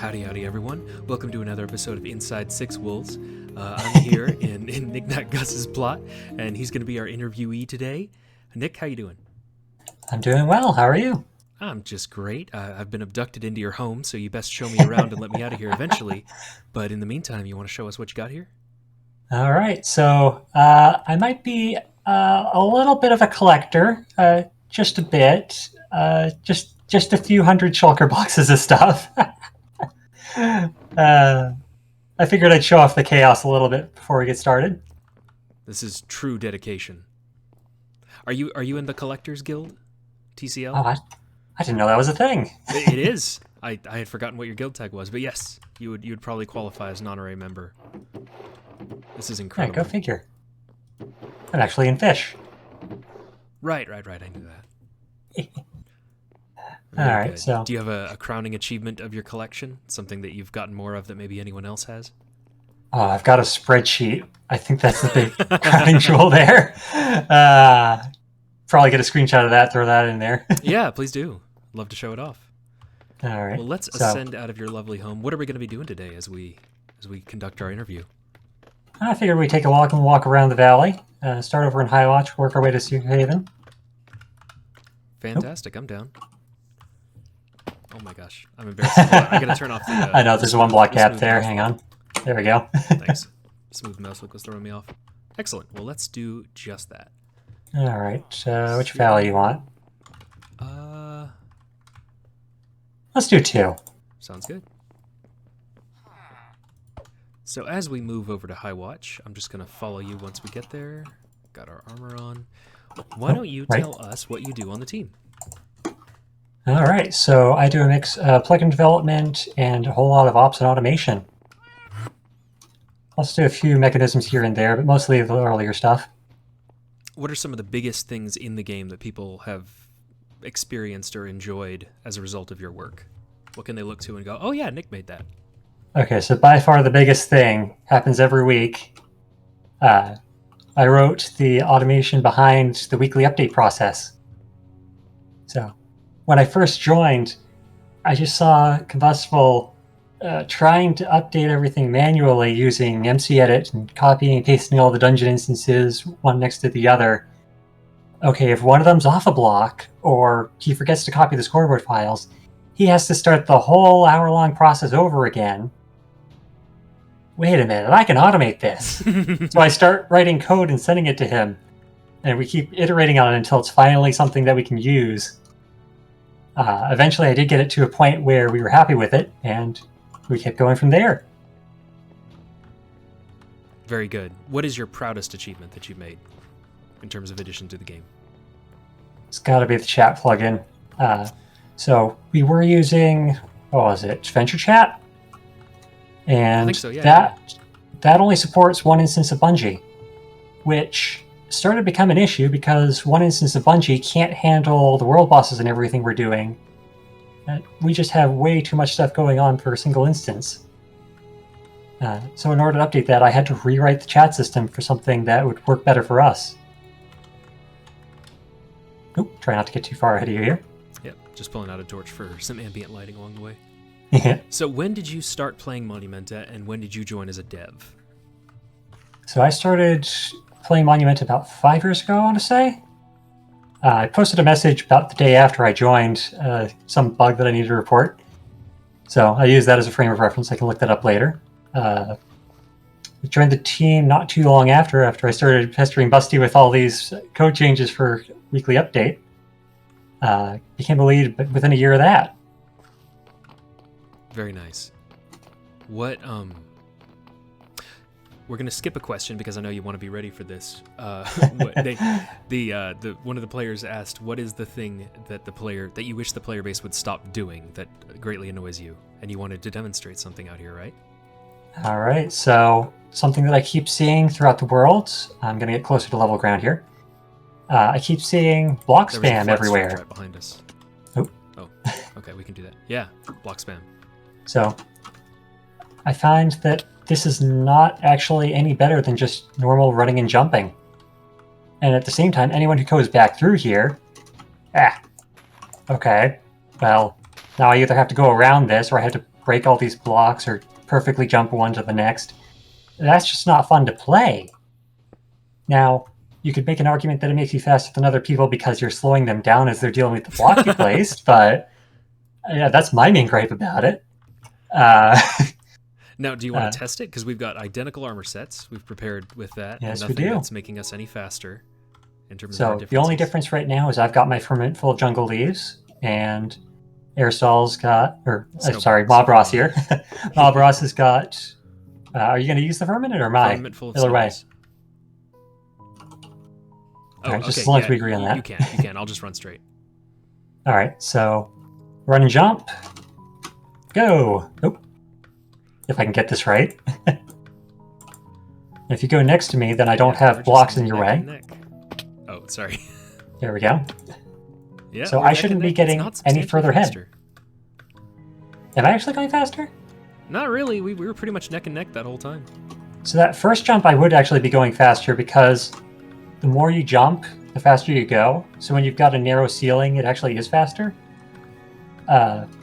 Howdy, everyone. Welcome to another episode of Inside Six Wolves. I'm here in NickNackGus's plot, and he's going to be our interviewee today. Nick, how you doing? I'm doing well. How are you? I'm just great. I've been abducted into your home, so you best show me around and let me out of here eventually. But in the meantime, you want to show us what you got here? All right. So I might be a little bit of a collector, just a bit, just a few hundred shulker boxes of stuff. I figured I'd show off the chaos a little bit before we get started. This is true dedication. Are you in the Collectors Guild, TCL? Oh, I didn't know that was a thing. It is. I had forgotten what your guild tag was, but yes, you would probably qualify as an honorary member. This is incredible. Yeah, go figure. I'm actually in fish. Right. I knew that. All right. Good. So, do you have a crowning achievement of your collection? Something that you've gotten more of that maybe anyone else has? I've got a spreadsheet. I think that's the big crowning jewel there. Probably get a screenshot of that, throw that in there. Yeah, please do. Love to show it off. All right. Well, let's ascend out of your lovely home. What are we going to be doing today as we conduct our interview? I figured we'd take a walk around the valley, start over in High Watch, work our way to Sea Haven. Fantastic. I'm down. Oh my gosh. I'm embarrassed. I got to turn off the... I know, there's a one block gap there. Hang on. There we go. Thanks. Smooth mouse click was throwing me off. Excellent. Well, let's do just that. All right. Which valley you want? Let's do 2. Sounds good. So as we move over to High Watch, I'm just going to follow you once we get there. Got our armor on. Why don't you tell us what you do on the team? All right. So I do a mix of plugin development and a whole lot of ops and automation. Also do a few mechanisms here and there, but mostly the earlier stuff. What are some of the biggest things in the game that people have experienced or enjoyed as a result of your work? What can they look to and go, oh yeah, Nick made that? Okay, so by far the biggest thing happens every week. I wrote the automation behind the weekly update process. So when I first joined, I just saw Combustible trying to update everything manually using MC-Edit and copying and pasting all the dungeon instances one next to the other. Okay, if one of them's off a block, or he forgets to copy the scoreboard files, he has to start the whole hour-long process over again. Wait a minute, I can automate this. So I start writing code and sending it to him, and we keep iterating on it until it's finally something that we can use. Eventually I did get it to a point where we were happy with it, and we kept going from there. Very good. What is your proudest achievement that you made in terms of addition to the game? It's got to be the chat plugin. So we were using, what was it, Venture Chat? And I think so, yeah. That only supports one instance of Bungie, which started to become an issue because one instance of Bungie can't handle the world bosses and everything we're doing. We just have way too much stuff going on per single instance. So in order to update that, I had to rewrite the chat system for something that would work better for us. Oop, try not to get too far ahead of you here. Yep, just pulling out a torch for some ambient lighting along the way. Yeah. So when did you start playing Monumenta, and when did you join as a dev? So I started playing Monumenta about 5 years ago, I want to say. I posted a message about the day after I joined some bug that I needed to report. So I use that as a frame of reference. I can look that up later. I joined the team not too long after I started pestering Busty with all these code changes for weekly update. Became a lead within a year of that. Very nice. What, we're going to skip a question because I know you want to be ready for this. One of the players asked, what is the thing that you wish the player base would stop doing that greatly annoys you? And you wanted to demonstrate something out here, right? All right. So something that I keep seeing throughout the world, I'm going to get closer to level ground here. I keep seeing block spam everywhere. Right behind us. Oh, okay, we can do that. Yeah, block spam. So I find that this is not actually any better than just normal running and jumping. And at the same time, anyone who goes back through here... Okay. Well, now I either have to go around this or I have to break all these blocks or perfectly jump one to the next. That's just not fun to play. Now, you could make an argument that it makes you faster than other people because you're slowing them down as they're dealing with the block you placed, but yeah, that's my main gripe about it. Now, do you want to test it? Because we've got identical armor sets. We've prepared with that. Yes, nothing we do. That's making us any faster in terms so of the only difference right now is I've got my ferment full of jungle leaves, and Airsol's got, Mob Ross here. Mob Ross has got. Are you going to use the fermented or my? Ferment full of Either way. Oh, just as long as we agree on that. You can. I'll just run straight. All right, so run and jump. Go. Nope. If I can get this right. If you go next to me, then I don't have blocks in your way. Oh, sorry. There we go. Yeah. So I shouldn't be getting any further ahead. Am I actually going faster? Not really. We were pretty much neck and neck that whole time. So that first jump, I would actually be going faster because the more you jump, the faster you go. So when you've got a narrow ceiling, it actually is faster.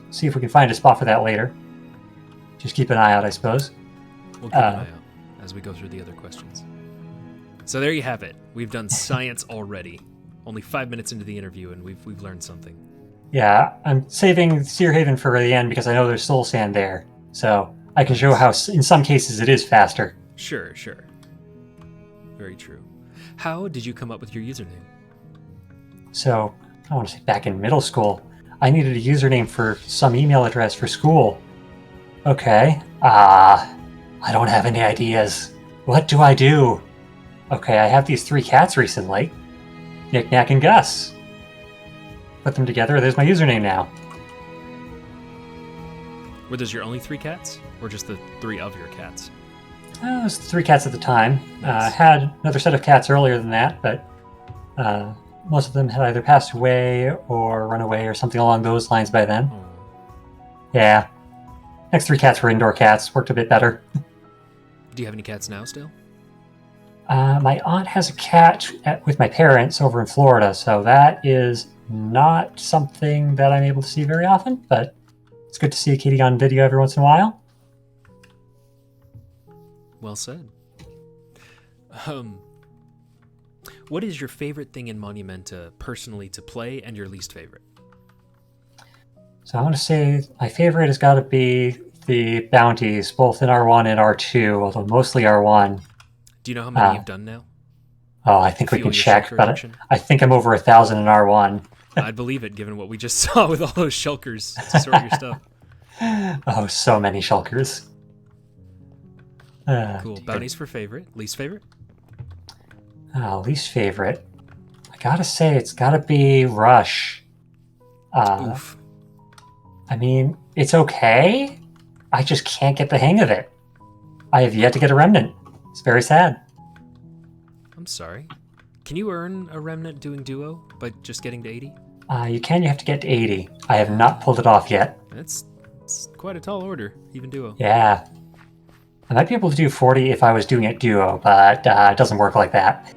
See if we can find a spot for that later. Just keep an eye out, I suppose. We'll keep an eye out as we go through the other questions. So there you have it. We've done science already. Only 5 minutes into the interview, and we've learned something. Yeah, I'm saving Seer Haven for the end because I know there's soul sand there. So I can show how, in some cases, it is faster. Sure. Very true. How did you come up with your username? So, I want to say back in middle school, I needed a username for some email address for school. Okay. I don't have any ideas. What do I do? Okay, I have these 3 cats recently. NickNackGus. Put them together, there's my username now. Were those your only 3 cats? Or just the 3 of your cats? It was 3 cats at the time. Nice. Had another set of cats earlier than that, but most of them had either passed away or run away or something along those lines by then. Oh. Yeah. Next 3 cats were indoor cats. Worked a bit better. Do you have any cats now still? My aunt has a cat with my parents over in Florida, so that is not something that I'm able to see very often, but it's good to see a kitty on video every once in a while. Well said. What is your favorite thing in Monumenta personally to play and your least favorite? So I want to say my favorite has got to be the bounties, both in R1 and R2, although mostly R1. Do you know how many you've done now? Oh, I think we can check, but I think I'm over 1,000 in R1. I'd believe it, given what we just saw with all those shulkers to sort your stuff. Oh, so many shulkers. Cool. Dear. Bounties for favorite. Least favorite? Least favorite. I gotta say, it's gotta be Rush. Oof. I mean, it's okay. I just can't get the hang of it. I have yet to get a remnant. It's very sad. I'm sorry. Can you earn a remnant doing duo by just getting to 80? You can. You have to get to 80. I have not pulled it off yet. It's quite a tall order, even duo. Yeah. I might be able to do 40 if I was doing it duo, but it doesn't work like that.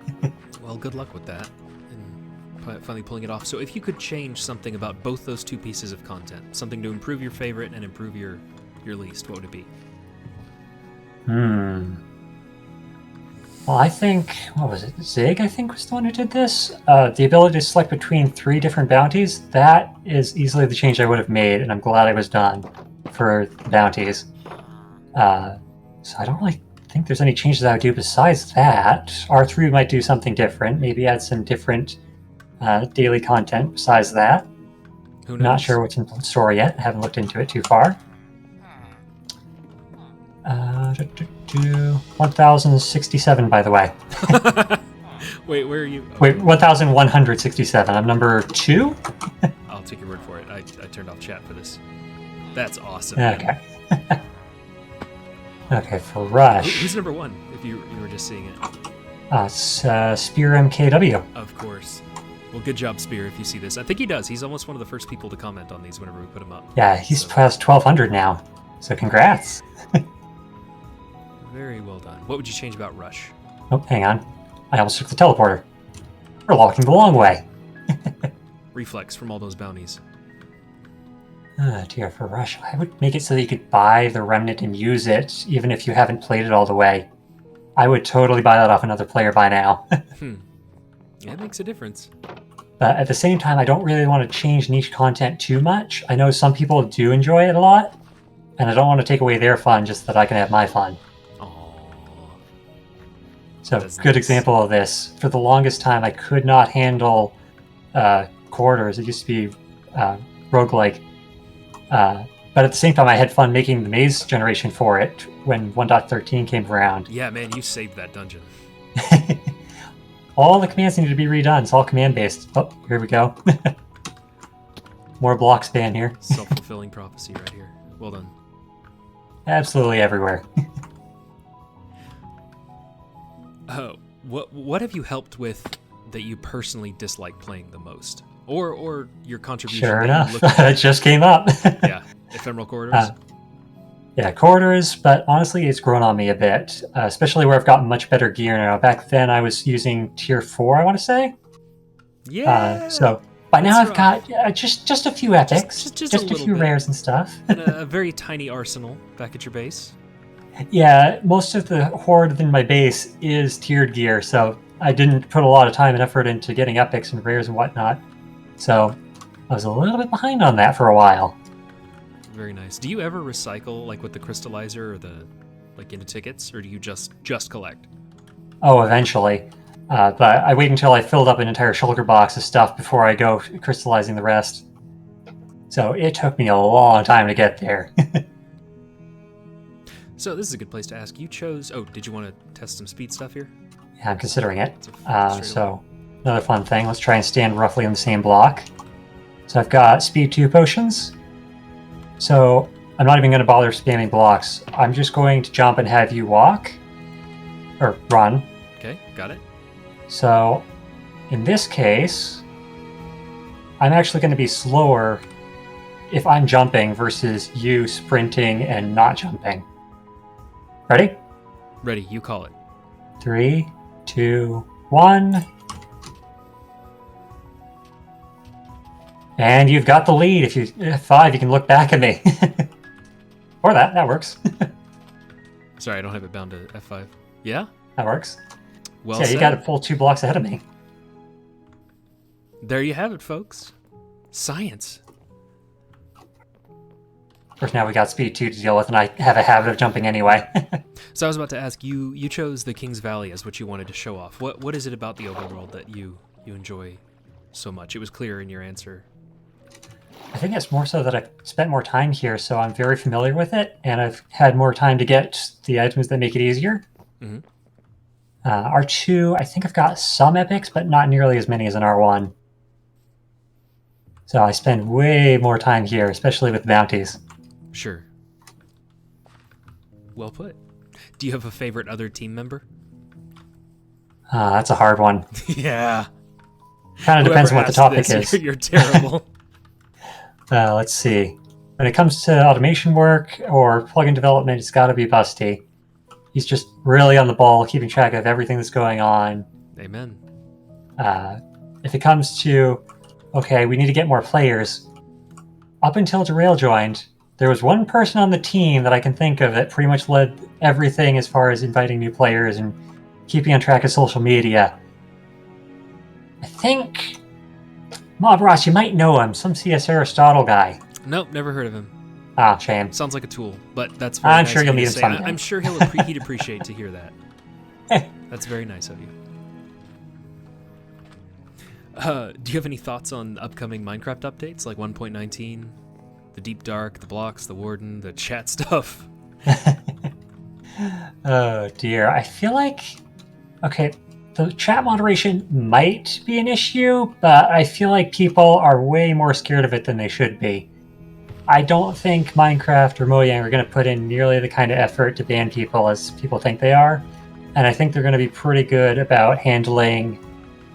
Well, good luck with that, and finally pulling it off. So if you could change something about both those 2 pieces of content, something to improve your favorite and improve your least, what would it be? Well, I think, what was it? Zig, I think, was the one who did this. The ability to select between 3 different bounties, that is easily the change I would have made, and I'm glad I was done for the bounties. So I don't really think there's any changes I would do besides that. R3 might do something different, maybe add some different daily content besides that. Who knows? Not sure what's in store yet. I haven't looked into it too far. 1,067, by the way. Wait, where are you? Oh, wait, 1,167. I'm number 2? I'll take your word for it. I turned off chat for this. That's awesome. Okay. Okay, for Rush. Who's number 1, if you were just seeing it? It's Spear MKW. Of course. Well, good job, Spear, if you see this. I think he does. He's almost one of the first people to comment on these whenever we put him up. Yeah, he's past 1,200 now. So congrats. Very well done. What would you change about Rush? Oh, hang on. I almost took the teleporter. We're walking the long way. Reflex from all those bounties. Oh dear, for Rush, I would make it so that you could buy the Remnant and use it, even if you haven't played it all the way. I would totally buy that off another player by now. Yeah, it makes a difference. But at the same time, I don't really want to change niche content too much. I know some people do enjoy it a lot, and I don't want to take away their fun just so that I can have my fun. So, good example of this. For the longest time, I could not handle quarters. It used to be roguelike. But at the same time, I had fun making the maze generation for it when 1.13 came around. Yeah, man, you saved that dungeon. All the commands need to be redone. It's all command-based. Oh, here we go. More block span here. Self-fulfilling prophecy right here. Well done. Absolutely everywhere. What have you helped with that you personally dislike playing the most? Or your contribution? Sure enough, it just came up. Yeah, ephemeral corridors. Yeah, corridors, but honestly, it's grown on me a bit, especially where I've gotten much better gear now. Back then, I was using tier 4, I want to say. Yeah. So by now, I've got just a few epics, just a few bit. rares and stuff. And a very tiny arsenal back at your base. Yeah, most of the horde within my base is tiered gear, so I didn't put a lot of time and effort into getting epics and rares and whatnot. So I was a little bit behind on that for a while. Very nice. Do you ever recycle, like with the crystallizer or the, like into tickets, or do you just collect? Oh, eventually. But I wait until I filled up an entire shulker box of stuff before I go crystallizing the rest. So it took me a long time to get there. So this is a good place to ask. You chose... Oh, did you want to test some speed stuff here? Yeah, I'm considering it. So another fun thing. Let's try and stand roughly on the same block. So I've got speed 2 potions. So I'm not even going to bother spamming blocks. I'm just going to jump and have you walk. Or run. Okay, got it. So in this case, I'm actually going to be slower if I'm jumping versus you sprinting and not jumping. Ready? Ready, you call it. 3, 2, 1. And you've got the lead. If you F5, you can look back at me. Or that works. Sorry, I don't have it bound to F5. Yeah? That works. Well so yeah, said. you got a full 2 blocks ahead of me. There you have it, folks. Science. Of course, now we got speed 2 to deal with, and I have a habit of jumping anyway. So I was about to ask, you chose the King's Valley as what you wanted to show off. What is it about the overworld that you enjoy so much? It was clear in your answer. I think it's more so that I've spent more time here, so I'm very familiar with it, and I've had more time to get the items that make it easier. Mm-hmm. R2, I think I've got some epics, but not nearly as many as an R1. So I spend way more time here, especially with bounties. Sure. Well put. Do you have a favorite other team member? That's a hard one. Yeah. Kind of depends on what the topic is. You're terrible. Let's see. When it comes to automation work or plugin development, it's got to be Busty. He's just really on the ball, keeping track of everything that's going on. Amen. If it comes to, okay, we need to get more players, up until Derail joined, there was one person on the team that I can think of that pretty much led everything as far as inviting new players and keeping on track of social media. I think... Mob Ross, you might know him. Some CS Aristotle guy. Nope, never heard of him. Ah, shame. Sounds like a tool, but that's very I'm nice sure you'll meet him someday. I'm sure he'd appreciate to hear that. That's very nice of you. Do you have any thoughts on upcoming Minecraft updates, like 1.19? The Deep Dark, the blocks, the Warden, the chat stuff? Oh, dear. I feel like... Okay, the chat moderation might be an issue, but I feel like people are way more scared of it than they should be. I don't think Minecraft or Mojang are going to put in nearly the kind of effort to ban people as people think they are. And I think they're going to be pretty good about handling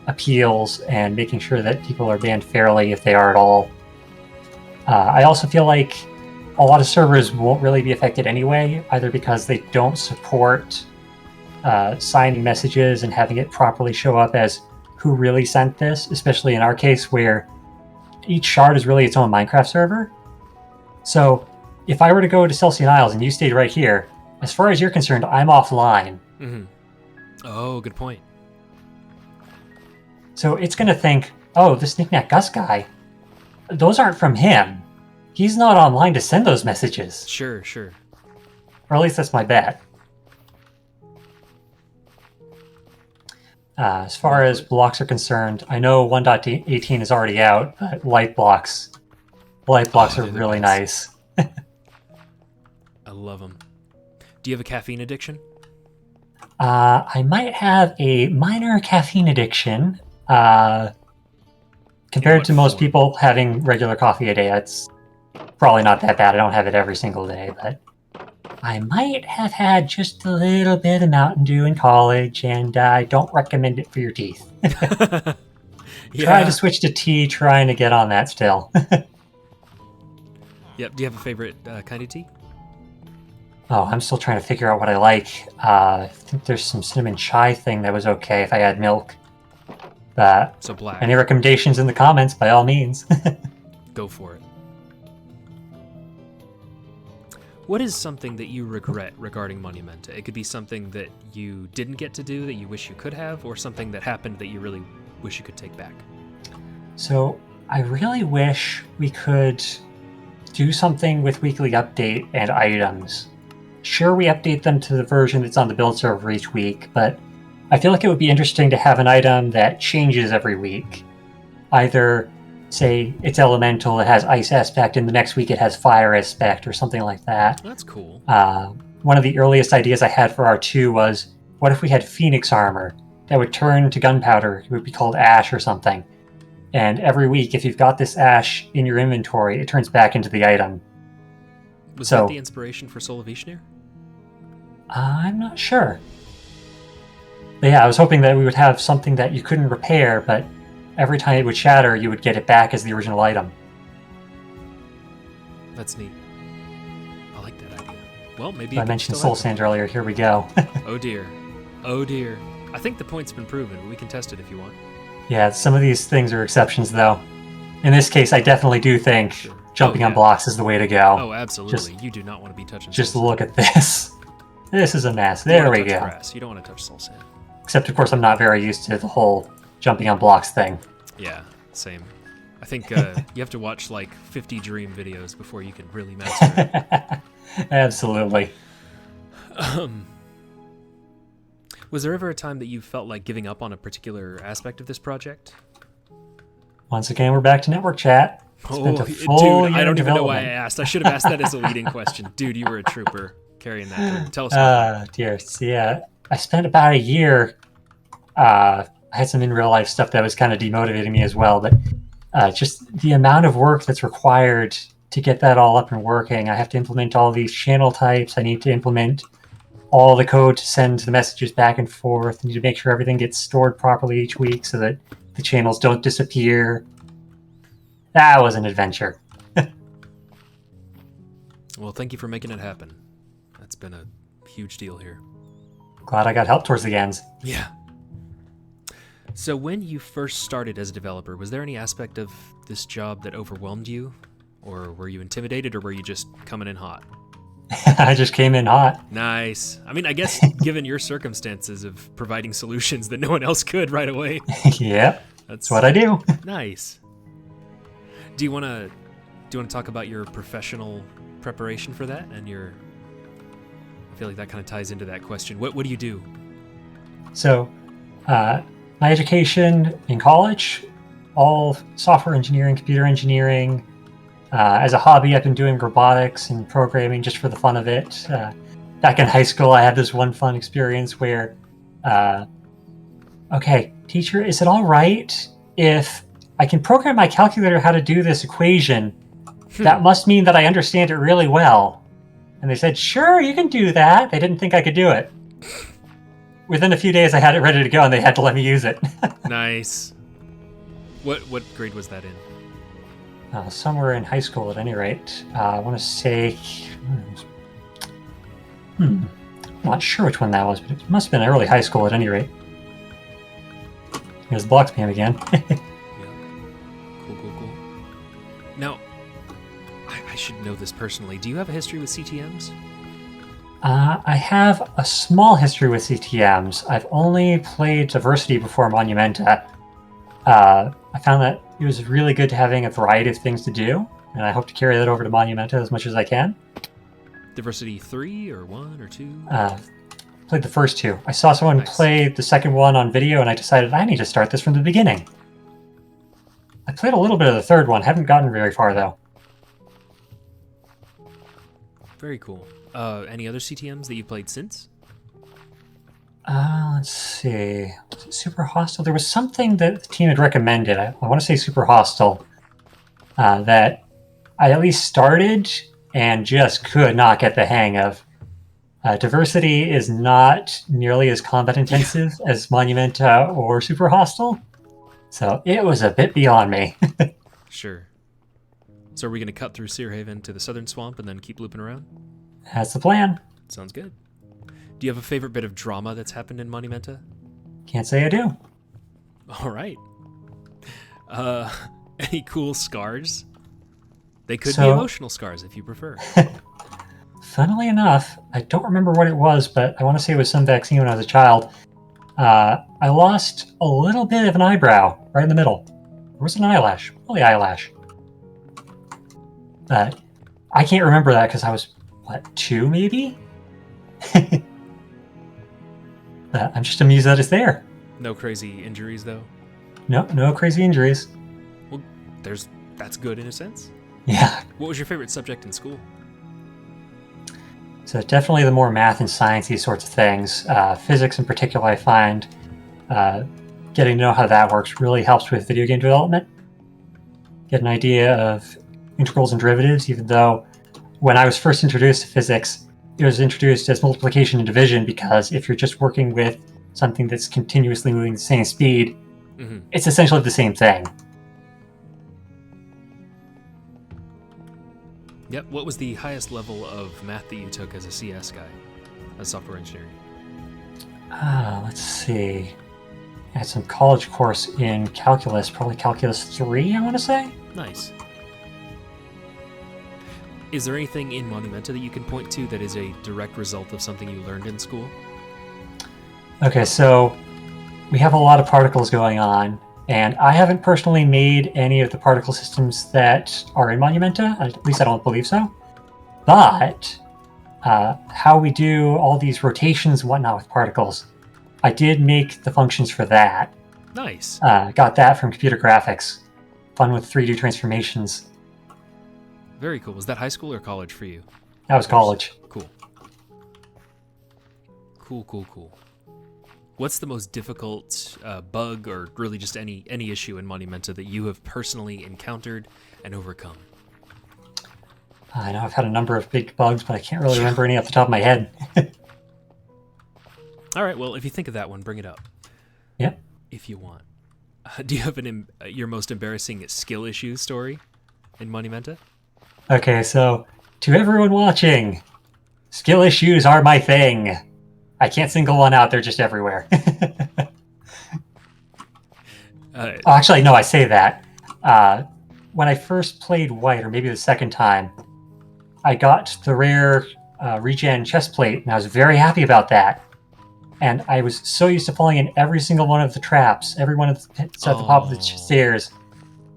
appeals and making sure that people are banned fairly if they are at all. I also feel like a lot of servers won't really be affected anyway, either because they don't support signing messages and having it properly show up as who really sent this, especially in our case where each shard is really its own Minecraft server. So if I were to go to Celsian Isles and you stayed right here, as far as you're concerned, I'm offline. Mm-hmm. Oh, good point. So it's going to think, oh, this NickNackGus guy, those aren't from him. He's not online to send those messages. Sure, sure. Or at least that's my bet. As far as blocks are concerned, I know 1.18 is already out, but light blocks are really nice. I love them. Do you have a caffeine addiction? I might have a minor caffeine addiction. Compared to most people having regular coffee a day, it's probably not that bad. I don't have it every single day, but I might have had just a little bit of Mountain Dew in college, and I don't recommend it for your teeth. Try to switch to tea, trying to get on that still. Yep. Do you have a favorite kind of tea? Oh, I'm still trying to figure out what I like. I think there's some cinnamon chai thing that was okay if I had milk. So black. Any recommendations in the comments, by all means. Go for it. What is something that you regret regarding Monumenta? It could be something that you didn't get to do that you wish you could have, or something that happened that you really wish you could take back. So I really wish we could do something with weekly update and items. Sure, we update them to the version that's on the build server each week, but I feel like it would be interesting to have an item that changes every week. Either, say, it's elemental, it has ice aspect, and the next week it has fire aspect, or something like that. That's cool. One of the earliest ideas I had for R2 was, what if we had Phoenix armor that would turn to gunpowder? It would be called ash or something. And every week, if you've got this ash in your inventory, it turns back into the item. Was that the inspiration for Soul of Ishnir? I'm not sure. But yeah, I was hoping that we would have something that you couldn't repair, but every time it would shatter, you would get it back as the original item. That's neat. I like that idea. Well, maybe I mentioned Soul Sand earlier. Here we go. Oh dear. Oh dear. I think the point's been proven. We can test it if you want. Yeah, some of these things are exceptions, though. In this case, I definitely do think jumping on blocks is the way to go. Oh, absolutely. You do not want to be touching Just look at this. This is a mess. There we go. Grass. You don't want to touch Soul Sand. Except, of course, I'm not very used to the whole jumping on blocks thing. Yeah, same. I think you have to watch like 50 Dream videos before you can really master it. Absolutely. Was there ever a time that you felt like giving up on a particular aspect of this project? Once again, we're back to network chat. Dude, I don't even know why I asked. I should have asked that as a leading question. Dude, you were a trooper carrying that through. Tell us about dear. So, yeah, I spent about a year. I had some in real life stuff that was kind of demotivating me as well, but just the amount of work that's required to get that all up and working. I have to implement all these channel types. I need to implement all the code to send the messages back and forth. I need to make sure everything gets stored properly each week so that the channels don't disappear. That was an adventure. Well, thank you for making it happen. That's been a huge deal here. Glad I got help towards the end. Yeah. So when you first started as a developer, was there any aspect of this job that overwhelmed you? Or were you intimidated, or were you just coming in hot? I just came in hot. Nice. I mean, I guess given your circumstances of providing solutions that no one else could right away. Yep. That's what I do. Nice. Do you want to talk about your professional preparation for that and your? I feel like that kind of ties into that question. What do you do? So, my education in college, all software engineering, computer engineering. As a hobby, I've been doing robotics and programming just for the fun of it. Back in high school, I had this one fun experience where, okay, teacher, is it all right if I can program my calculator how to do this equation? That must mean that I understand it really well. And they said, sure, you can do that. They didn't think I could do it. Within a few days, I had it ready to go, and they had to let me use it. Nice. What grade was that in? Somewhere in high school, at any rate. I want to say... I'm not sure which one that was, but it must have been early high school at any rate. Here's the block spam again. Yeah. Cool. Now, I should know this personally. Do you have a history with CTMs? I have a small history with CTMs. I've only played Diversity before Monumenta. I found that it was really good to having a variety of things to do, and I hope to carry that over to Monumenta as much as I can. Diversity 3 or 1 or 2? Played the first 2. I saw someone play the second one on video, and I decided I need to start this from the beginning. I played a little bit of the third one. Haven't gotten very far, though. Very cool. Any other CTMs that you've played since? Let's see. Was it Super Hostile? There was something that the team had recommended. I want to say Super Hostile. That I at least started and just could not get the hang of. Diversity is not nearly as combat intensive as Monumenta or Super Hostile. So it was a bit beyond me. Sure. So are we going to cut through Searhaven to the Southern Swamp and then keep looping around? That's the plan. Sounds good. Do you have a favorite bit of drama that's happened in Monumenta? Can't say I do. All right. Any cool scars? They could be emotional scars if you prefer. Funnily enough, I don't remember what it was, but I want to say it was some vaccine when I was a child. I lost a little bit of an eyebrow right in the middle. Or was it an eyelash? Probably eyelash. But I can't remember that because I was, 2 maybe? I'm just amused that it's there. No crazy injuries, though? No crazy injuries. Well, that's good in a sense. Yeah. What was your favorite subject in school? So definitely the more math and sciencey sorts of things. Physics in particular, I find getting to know how that works really helps with video game development. Get an idea of integrals and derivatives, even though when I was first introduced to physics, it was introduced as multiplication and division because if you're just working with something that's continuously moving at the same speed, it's essentially the same thing. Yep. What was the highest level of math that you took as a CS guy, as software engineering? Let's see. I had some college course in calculus, probably calculus 3, I want to say. Nice. Is there anything in Monumenta that you can point to that is a direct result of something you learned in school? Okay, so we have a lot of particles going on, and I haven't personally made any of the particle systems that are in Monumenta. At least I don't believe so. But how we do all these rotations and whatnot with particles, I did make the functions for that. Nice. Got that from computer graphics. Fun with 3D transformations. Very cool. Was that high school or college for you? That was college. Cool. Cool. What's the most difficult bug or really just any issue in Monumenta that you have personally encountered and overcome? I know I've had a number of big bugs, but I can't really remember any off the top of my head. All right, well, if you think of that one, bring it up. Yeah. If you want. Do you have your most embarrassing skill issue story in Monumenta? Okay, so to everyone watching, skill issues are my thing. I can't single one out, they're just everywhere. Actually, no, I say that. When I first played White, or maybe the second time, I got the rare regen chest plate, and I was very happy about that. And I was so used to falling in every single one of the traps, every one of the pits at the top of the stairs.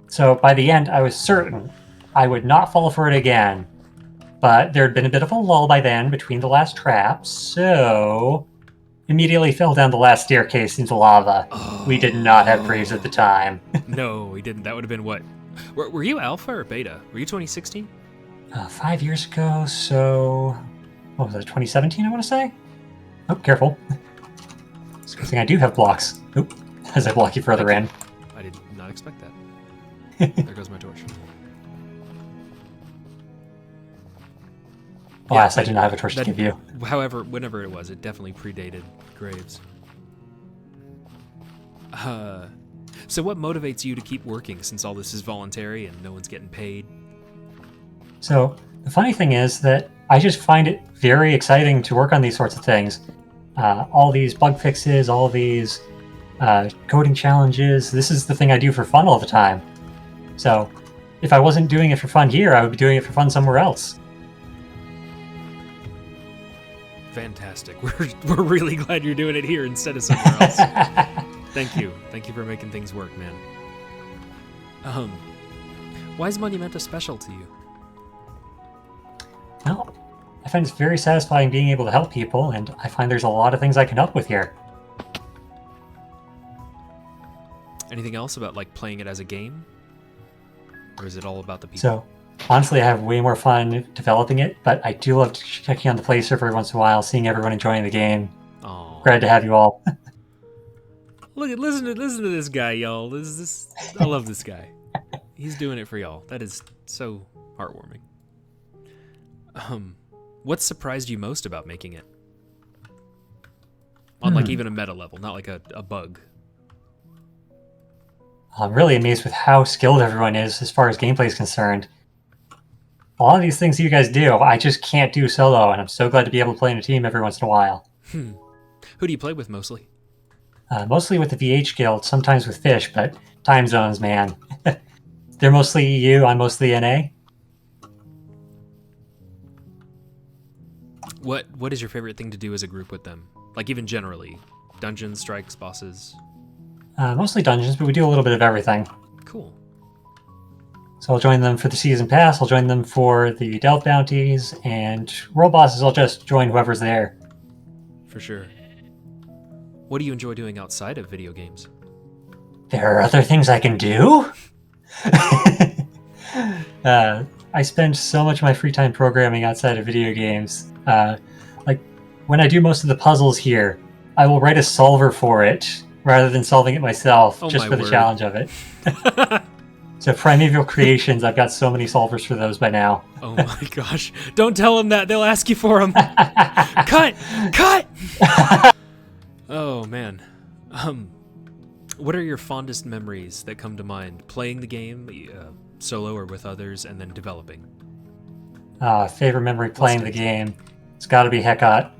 So by the end, I was certain I would not fall for it again. But there had been a bit of a lull by then between the last traps, so immediately fell down the last staircase into lava. We did not have praise at the time. No, we didn't. That would have been what? Were you alpha or beta? Were you 2016? 5 years ago, so... What was that, 2017, I want to say? Oh, careful. It's a good thing I do have blocks. Oop, as I block you further in. I did not expect that. There goes my torch. Alas, I do not have a torch to give you. However, whenever it was, it definitely predated Graves. So what motivates you to keep working since all this is voluntary and no one's getting paid? So, the funny thing is that I just find it very exciting to work on these sorts of things. All these bug fixes, all these coding challenges, this is the thing I do for fun all the time. So, if I wasn't doing it for fun here, I would be doing it for fun somewhere else. Fantastic. We're really glad you're doing it here instead of somewhere else. Thank you for making things work, man. Why is Monumenta special to you? Well, I find it's very satisfying being able to help people, and I find there's a lot of things I can help with here. Anything else about like playing it as a game? Or is it all about the people? So, honestly, I have way more fun developing it, but I do love checking on the play server every once in a while, seeing everyone enjoying the game. Aww. Glad to have you all. Listen to this guy, y'all. I love this guy. He's doing it for y'all. That is so heartwarming. What surprised you most about making it? On like even a meta level, not like a bug. I'm really amazed with how skilled everyone is as far as gameplay is concerned. A lot of these things you guys do, I just can't do solo, and I'm so glad to be able to play in a team every once in a while. Who do you play with mostly? Mostly with the VH Guild, sometimes with Fish, but time zones, man. They're mostly EU, I'm mostly NA. What is your favorite thing to do as a group with them? Like even generally? Dungeons, strikes, bosses? Mostly dungeons, but we do a little bit of everything. Cool. So I'll join them for the season pass, I'll join them for the delve bounties, and world bosses I'll just join whoever's there. For sure. What do you enjoy doing outside of video games? There are other things I can do? I spend so much of my free time programming outside of video games. Like, when I do most of the puzzles here, I will write a solver for it, rather than solving it myself, just for the challenge of it. So Primeval Creations, I've got so many solvers for those by now. Oh my gosh. Don't tell them that. They'll ask you for them. Cut! Oh, man. What are your fondest memories that come to mind? Playing the game, solo or with others, and then developing? Favorite memory playing the game. It's got to be Hecate.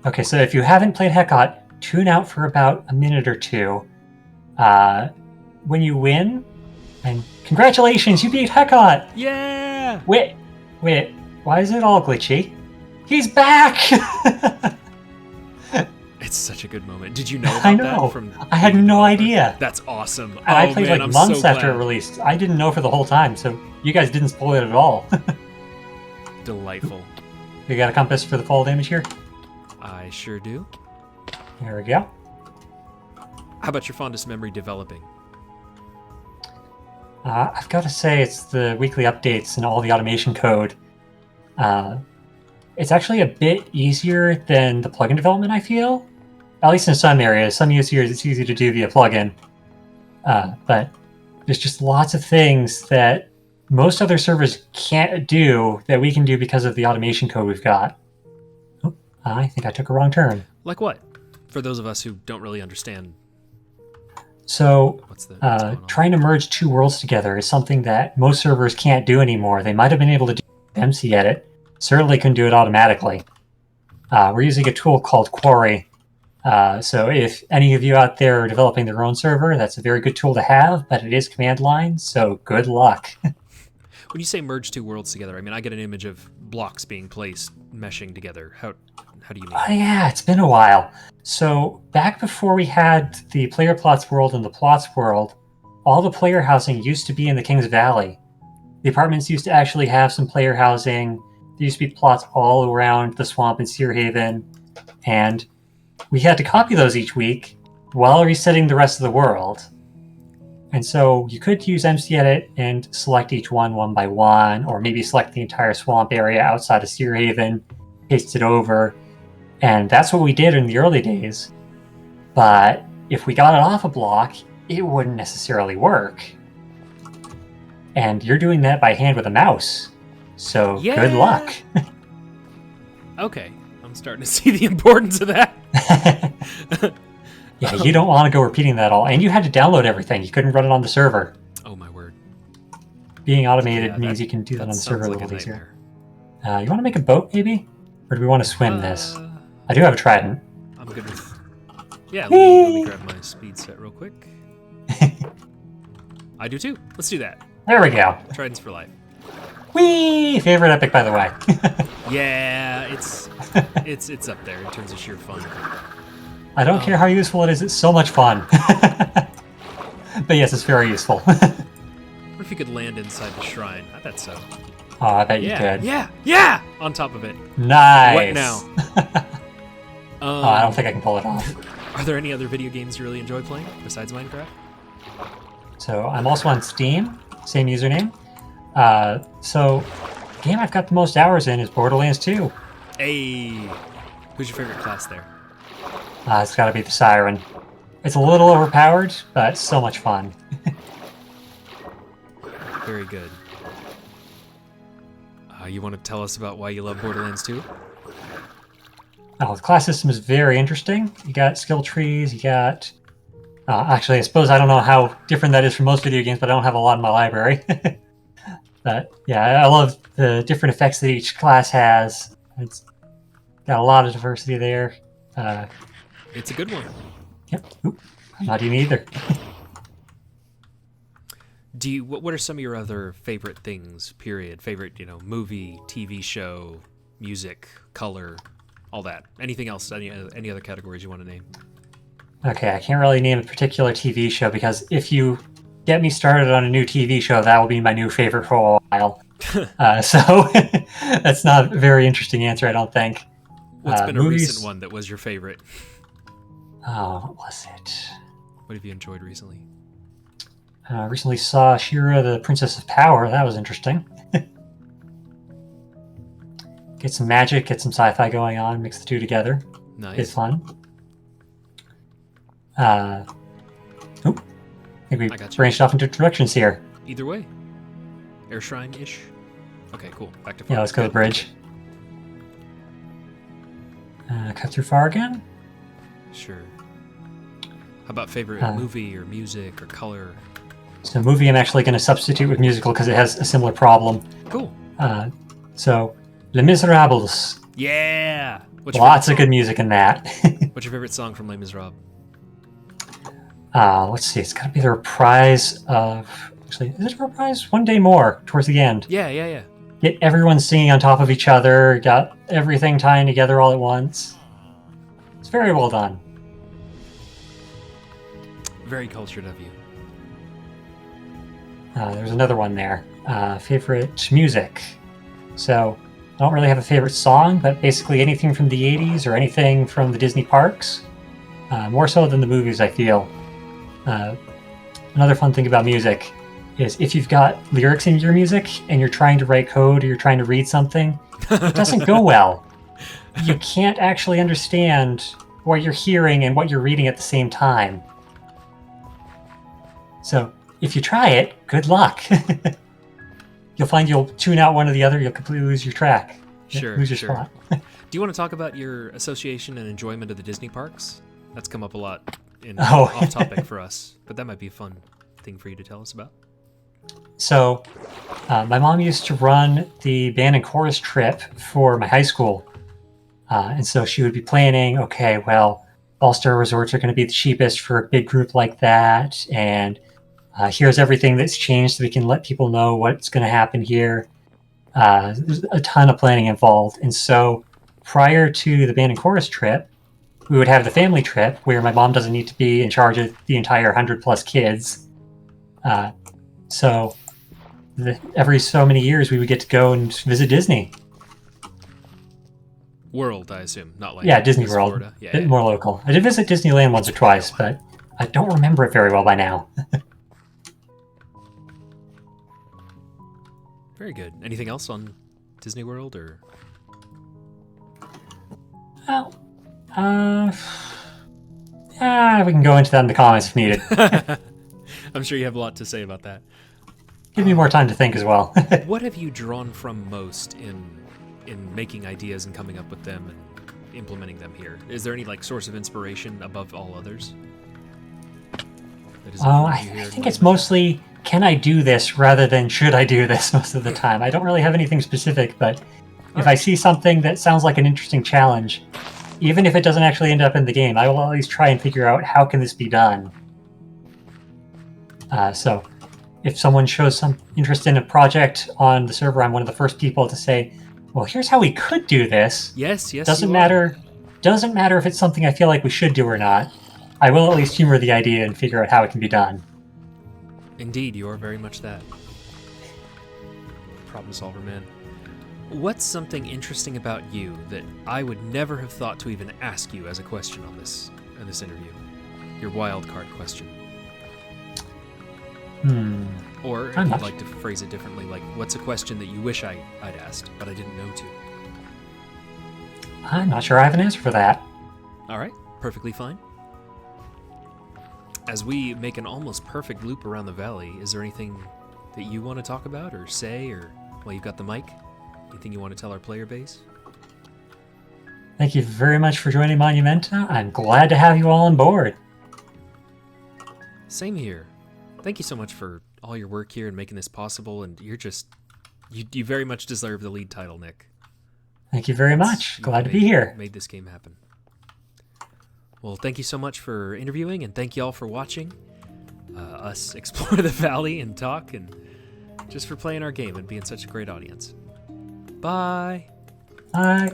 Okay, so if you haven't played Hecate, tune out for about a minute or two. When you win, and congratulations, you beat Hecate! Yeah! Wait, why is it all glitchy? He's back! It's such a good moment. Did you know about that? I had no idea. That's awesome. And I played like months after it released. I didn't know for the whole time, so you guys didn't spoil it at all. Delightful. You got a compass for the fall damage here? I sure do. There we go. How about your fondest memory developing? I've got to say it's the weekly updates and all the automation code. It's actually a bit easier than the plugin development, I feel. At least in some areas. Some users it's easy to do via plugin. But there's just lots of things that most other servers can't do that we can do because of the automation code we've got. Oh, I think I took a wrong turn. Like what? For those of us who don't really understand. So, trying to merge two worlds together is something that most servers can't do anymore. They might have been able to do MC edit. Certainly couldn't do it automatically. We're using a tool called Quarry. So if any of you out there are developing their own server, that's a very good tool to have, but it is command line, so good luck. When you say merge two worlds together, I mean, I get an image of blocks being placed, meshing together. How do you mean? Oh yeah, it's been a while. So back before we had the player plots world and the plots world, all the player housing used to be in the King's Valley. The apartments used to actually have some player housing. There used to be plots all around the swamp in Seer Haven, and we had to copy those each week while resetting the rest of the world. And so you could use MC-Edit and select each one by one, or maybe select the entire swamp area outside of Seer Haven, paste it over, and that's what we did in the early days. But if we got it off a block, it wouldn't necessarily work. And you're doing that by hand with a mouse. So good luck. Okay, I'm starting to see the importance of that. Yeah, you don't want to go repeating that all. And you had to download everything. You couldn't run it on the server. Oh my word. Being automated means you can do that on the server a little easier. You want to make a boat, maybe? Or do we want to swim this? I do have a trident. I'm good with... Yeah, let me grab my speed set real quick. I do too. Let's do that. There we go. Tridents for life. Whee! Favorite epic, by the way. Yeah, it's up there in terms of sheer fun. I don't care how useful it is. It's so much fun. But yes, it's very useful. What if you could land inside the shrine? I bet so. Oh, I bet you could. Yeah! On top of it. Nice. What now? I don't think I can pull it off. Are there any other video games you really enjoy playing besides Minecraft? So I'm also on Steam, same username. So the game I've got the most hours in is Borderlands 2. Hey, who's your favorite class there? It's got to be the Siren. It's a little overpowered, but so much fun. Very good. You want to tell us about why you love Borderlands 2? Oh, the class system is very interesting. You got skill trees, you got... actually, I suppose I don't know how different that is from most video games, but I don't have a lot in my library. But yeah, I love the different effects that each class has. It's got a lot of diversity there. It's a good one. Yep. Oop, I'm not even either. What are some of your other favorite things, period? Favorite, movie, TV show, music, color, all that. Anything else, any other categories you want to name? Okay, I can't really name a particular TV show because if you get me started on a new TV show, that will be my new favorite for a while. So that's not a very interesting answer, I don't think. What's been a movies... recent one that was your favorite? Oh, what was it? What have you enjoyed recently? Recently saw She-Ra, the Princess of Power. That was interesting. Get some magic, get some sci-fi going on, mix the two together. Nice. It's fun. I think we branched off into directions here. Either way. Air Shrine-ish? Okay, cool. Back to far. Yeah, let's go to the bridge. Cut through far again? Sure. How about favorite movie or music or color? So movie I'm actually going to substitute with musical because it has a similar problem. Cool. So, Les Miserables. Yeah! Lots of good music in that. What's your favorite song from Les Miserables? Let's see. It's got to be the reprise of... Actually, is it a reprise? One Day More, towards the end. Yeah. Get everyone singing on top of each other, got everything tying together all at once. It's very well done. Very cultured of you. There's another one there. Favorite music. So, I don't really have a favorite song, but basically anything from the 80s or anything from the Disney parks. More so than the movies, I feel. Another fun thing about music is if you've got lyrics in your music and you're trying to write code or you're trying to read something, it doesn't go well. You can't actually understand what you're hearing and what you're reading at the same time. So, if you try it, good luck. You'll find you'll tune out one or the other, you'll completely lose your track. Sure, lose your spot. Do you want to talk about your association and enjoyment of the Disney parks? That's come up a lot off topic for us, but that might be a fun thing for you to tell us about. So, my mom used to run the band and chorus trip for my high school. And so she would be planning, okay, well, all-star resorts are going to be the cheapest for a big group like that, and here's everything that's changed so we can let people know what's going to happen here. There's a ton of planning involved. And so prior to the band and chorus trip, we would have the family trip where my mom doesn't need to be in charge of the entire 100+ kids. So every so many years we would get to go and visit Disney. World, I assume, not like Disney World. Florida. A bit more local. I did visit Disneyland once or twice, but I don't remember it very well by now. Very good. Anything else on Disney World or? Well, we can go into that in the comments if needed. I'm sure you have a lot to say about that. Give me more time to think as well. What have you drawn from most in making ideas and coming up with them and implementing them here? Is there any source of inspiration above all others? I think it's mostly, can I do this rather than should I do this most of the time. I don't really have anything specific, but if I see something that sounds like an interesting challenge, even if it doesn't actually end up in the game, I will always try and figure out how can this be done. So if someone shows some interest in a project on the server, I'm one of the first people to say, well, here's how we could do this. Yes, Doesn't matter if it's something I feel like we should do or not. I will at least humor the idea and figure out how it can be done. Indeed, you are very much that. Problem solver, man. What's something interesting about you that I would never have thought to even ask you as a question on this interview? Your wild card question. Or if you'd like to phrase it differently, like, what's a question that you wish I'd asked, but I didn't know to? I'm not sure I have an answer for that. All right, perfectly fine. As we make an almost perfect loop around the valley, is there anything that you want to talk about or say, or, well, you've got the mic? Anything you want to tell our player base? Thank you very much for joining Monumenta. I'm glad to have you all on board. Same here. Thank you so much for all your work here and making this possible, and you very much deserve the lead title, Nick. Thank you very much. Glad to be here. Made this game happen. Well, thank you so much for interviewing, and thank you all for watching us explore the valley and talk, and just for playing our game and being such a great audience. Bye. Bye.